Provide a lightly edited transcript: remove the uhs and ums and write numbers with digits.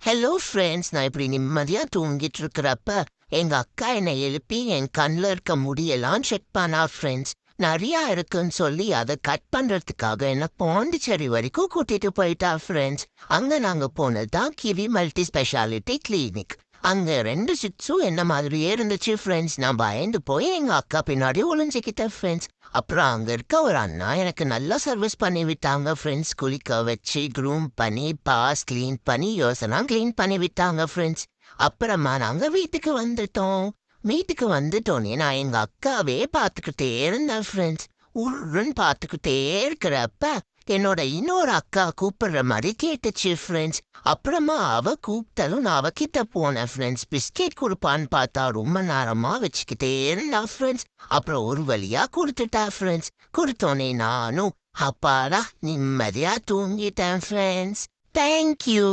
Hello friends. நான் இப்படி நிம்மதியா தூங்கிட்டு இருக்கிறப்ப எங்க அக்கா என்னை எழுப்பி என் கண்ணில் இருக்க முடியெல்லாம் செக் பண்ணா ஃப்ரெண்ட்ஸ். நிறையா இருக்குன்னு சொல்லி அதை கட் பண்றதுக்காக என்ன பாண்டிச்சேரி வரைக்கும் கூட்டிட்டு போயிட்டா ஃப்ரெண்ட்ஸ். அங்க நாங்க போனதுதான் கிவி மல்டி ஸ்பெஷாலிட்டி கிளினிக். அங்க 2 சிட்ஸும் என்ன மாதிரியே இருந்துச்சு ஃப்ரெண்ட்ஸ். நான் பயந்து போய் எங்க அக்கா பின்னாடி ஒளிஞ்சுக்கிட்டேன் ஃப்ரெண்ட்ஸ். அப்புறம் அங்க இருக்க ஒரு அண்ணா எனக்கு நல்லா சர்வீஸ் பண்ணி விட்டாங்க ஃப்ரெண்ட்ஸ். குளிக்க வச்சு க்ரூம் பண்ணி பாஸ் க்ளீன் பண்ணி யோசனா க்ளீன் பண்ணி விட்டாங்க ஃப்ரெண்ட்ஸ். அப்புறமா நாங்க வீட்டுக்கு வந்துட்டோம். வீட்டுக்கு வந்துட்டோன்னே நான் எங்க அக்காவே பார்த்துக்கிட்டே இருந்தேன் ஃப்ரெண்ட்ஸ். உருன்னு பார்த்துக்கிட்டே இருக்கிறப்ப என்னோட இன்னொரு அக்கா கூப்பிடுற மாதிரி கேட்டுச்சு ஃப்ரெண்ட்ஸ். அப்புறமா அவ கூப்பிட்டாலும் நான் அவகிட்ட போனேன் ஃப்ரெண்ட்ஸ். பிஸ்கெட் கொடுப்பான்னு பார்த்தா ரொம்ப நேரமா வச்சுக்கிட்டே இருந்தா ஃப்ரெண்ட்ஸ். அப்புறம் ஒரு வழியா கொடுத்துட்டா ஃப்ரெண்ட்ஸ். கொடுத்தோன்னே நானும் அப்பாடா நிம்மதியா தூங்கிட்டேன் ஃப்ரெண்ட்ஸ். தேங்க்யூ.